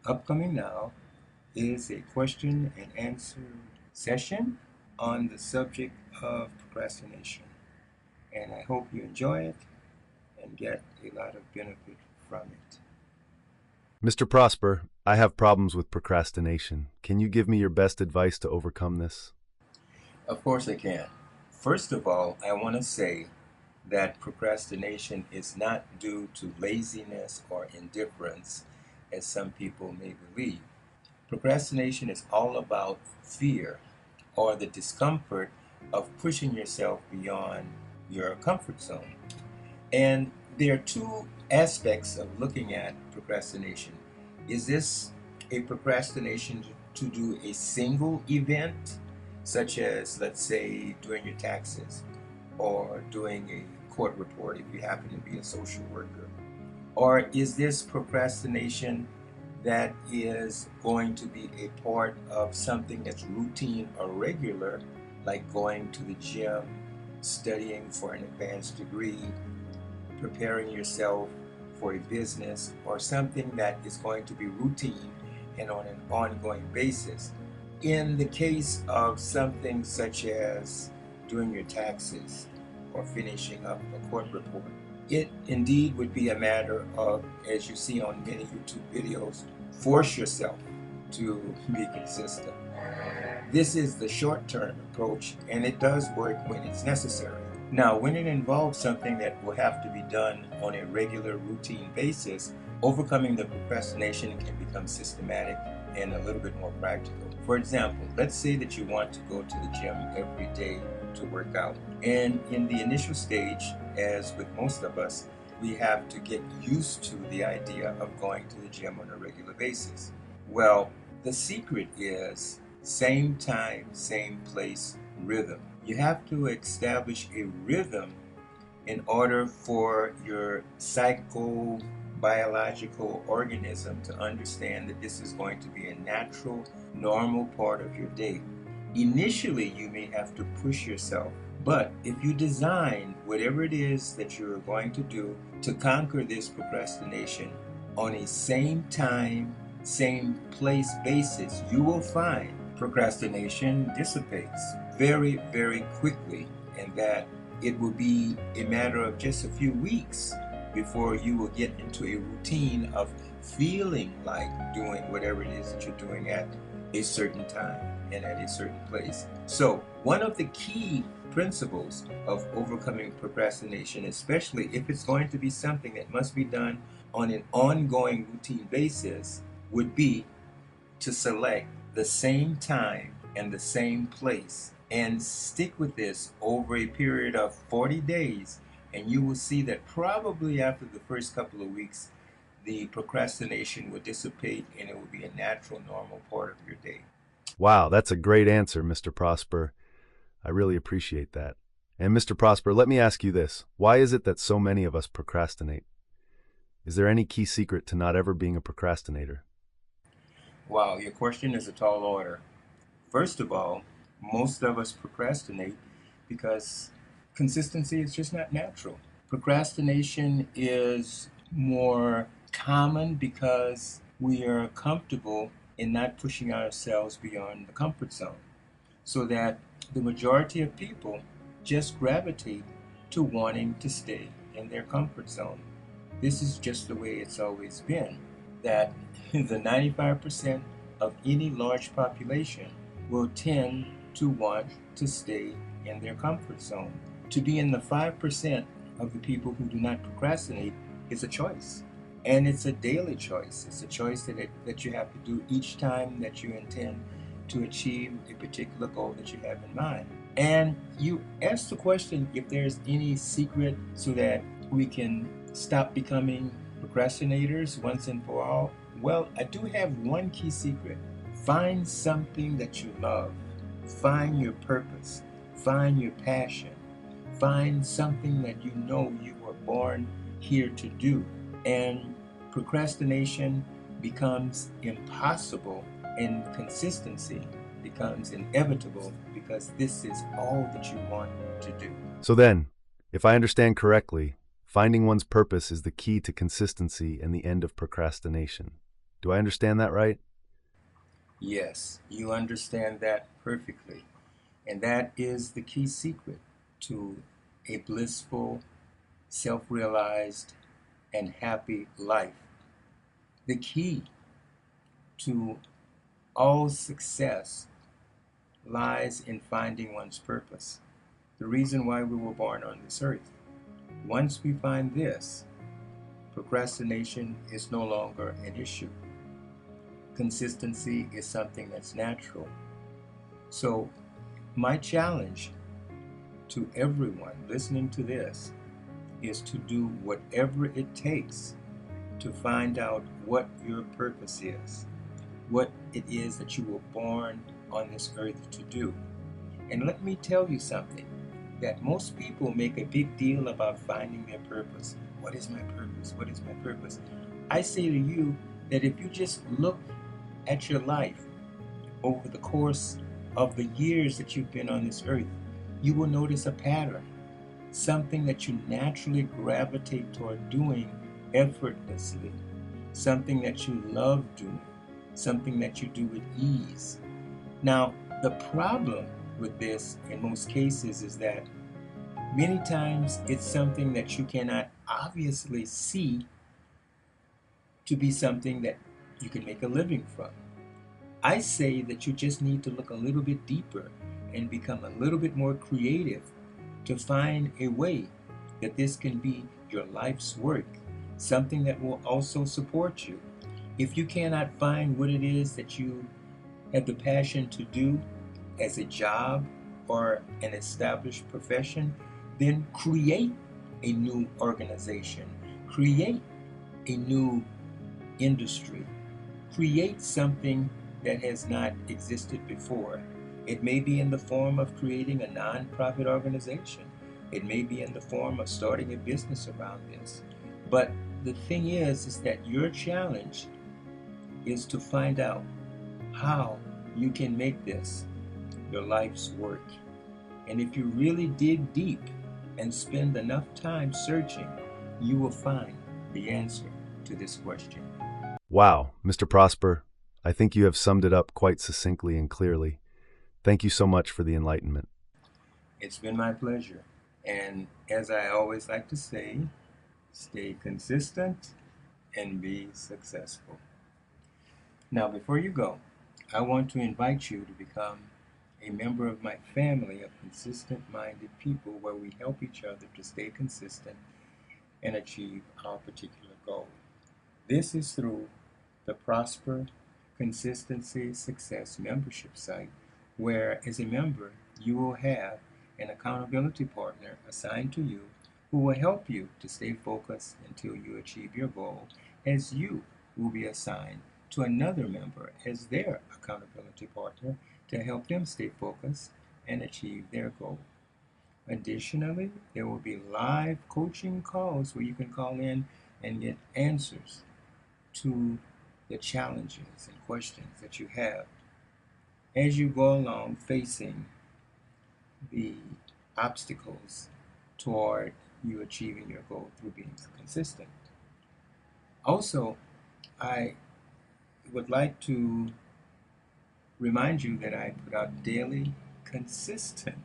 Upcoming now is a question and answer session on the subject of procrastination. And I hope you enjoy it and get a lot of benefit from it. Mr. Prosper, I have problems with procrastination. Can you give me your best advice to overcome this? Of course, I can. First of all, I want to say that procrastination is not due to laziness or indifference, as some people may believe. Procrastination is all about fear or the discomfort of pushing yourself beyond your comfort zone. And there are two aspects of looking at procrastination. Is this a procrastination to do a single event, such as, let's say, doing your taxes or doing a court report if you happen to be a social worker? Or is this procrastination that is going to be a part of something that's routine or regular, like going to the gym, studying for an advanced degree, preparing yourself for a business, or something that is going to be routine and on an ongoing basis? In the case of something such as doing your taxes or finishing up a court report, it indeed would be a matter of, as you see on many YouTube videos, force yourself to be consistent. This is the short-term approach, and it does work when it's necessary. Now, when it involves something that will have to be done on a regular routine basis, overcoming the procrastination can become systematic and a little bit more practical. For example, let's say that you want to go to the gym every day to work out. And in the initial stage, as with most of us, we have to get used to the idea of going to the gym on a regular basis. Well, the secret is same time, same place rhythm. You have to establish a rhythm in order for your psychobiological organism to understand that this is going to be a natural, normal part of your day. Initially, you may have to push yourself, but if you design whatever it is that you're going to do to conquer this procrastination on a same time, same place basis, you will find procrastination dissipates very, very quickly, and that it will be a matter of just a few weeks before you will get into a routine of feeling like doing whatever it is that you're doing at a certain time and at a certain place. So, one of the key principles of overcoming procrastination, especially if it's going to be something that must be done on an ongoing routine basis, would be to select the same time and the same place and stick with this over a period of 40 days, and you will see that probably after the first couple of weeks the procrastination will dissipate and it will be a natural, normal part of your day. Wow, that's a great answer, Mr. Prosper. I really appreciate that. And Mr. Prosper, let me ask you this. Why is it that so many of us procrastinate? Is there any key secret to not ever being a procrastinator? Wow, your question is a tall order. First of all, most of us procrastinate because consistency is just not natural. Procrastination is more common because we are comfortable in not pushing ourselves beyond the comfort zone, so that the majority of people just gravitate to wanting to stay in their comfort zone. This is just the way it's always been, that the 95% of any large population will tend to want to stay in their comfort zone. To be in the 5% of the people who do not procrastinate is a choice. And it's a daily choice. It's a choice that you have to do each time that you intend to achieve a particular goal that you have in mind. And you ask the question if there's any secret so that we can stop becoming procrastinators once and for all. Well, I do have one key secret. Find something that you love. Find your purpose. Find your passion. Find something that you know you were born here to do. And procrastination becomes impossible, and consistency becomes inevitable, because this is all that you want to do. So then, if I understand correctly, finding one's purpose is the key to consistency and the end of procrastination. Do I understand that right? Yes, you understand that perfectly. And that is the key secret to a blissful, self realized, and happy life. The key to all success lies in finding one's purpose, the reason why we were born on this earth. Once we find this, procrastination is no longer an issue. Consistency is something that's natural. So, my challenge to everyone listening to this is to do whatever it takes to find out what your purpose is, what it is that you were born on this earth to do. And let me tell you something, that most people make a big deal about finding their purpose. What is my purpose? What is my purpose? I say to you that if you just look at your life over the course of the years that you've been on this earth, you will notice a pattern, something that you naturally gravitate toward doing effortlessly, something that you love doing, something that you do with ease. Now, the problem with this in most cases is that many times it's something that you cannot obviously see to be something that you can make a living from. I say that you just need to look a little bit deeper and become a little bit more creative to find a way that this can be your life's work, something that will also support you. If you cannot find what it is that you have the passion to do as a job or an established profession, then create a new organization, create a new industry, create something that has not existed before. It may be in the form of creating a nonprofit organization. It may be in the form of starting a business around this. But the thing is that your challenge is to find out how you can make this your life's work. And if you really dig deep and spend enough time searching, you will find the answer to this question. Wow, Mr. Prosper, I think you have summed it up quite succinctly and clearly. Thank you so much for the enlightenment. It's been my pleasure. And as I always like to say, stay consistent and be successful. Now, before you go, I want to invite you to become a member of my family of consistent-minded people where we help each other to stay consistent and achieve our particular goal. This is through the Prosper Consistency Success membership site, where as a member, you will have an accountability partner assigned to you who will help you to stay focused until you achieve your goal, as you will be assigned to another member as their accountability partner to help them stay focused and achieve their goal. Additionally, there will be live coaching calls where you can call in and get answers to the challenges and questions that you have as you go along facing the obstacles toward you achieving your goal through being consistent. Also, I would like to remind you that I put out daily, consistent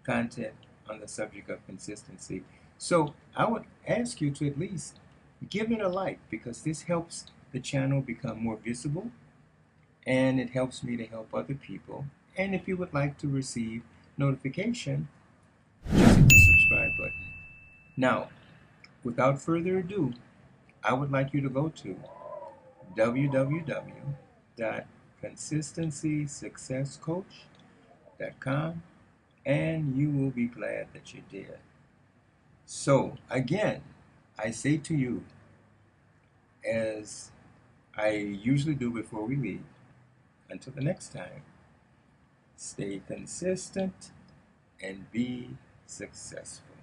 content on the subject of consistency. So I would ask you to at least give it a like, because this helps the channel become more visible and it helps me to help other people. And if you would like to receive notification, just hit the subscribe button. Now, without further ado, I would like you to go to www.consistencysuccesscoach.com, and you will be glad that you did. So, again, I say to you, as I usually do before we leave, until the next time, stay consistent and be successful.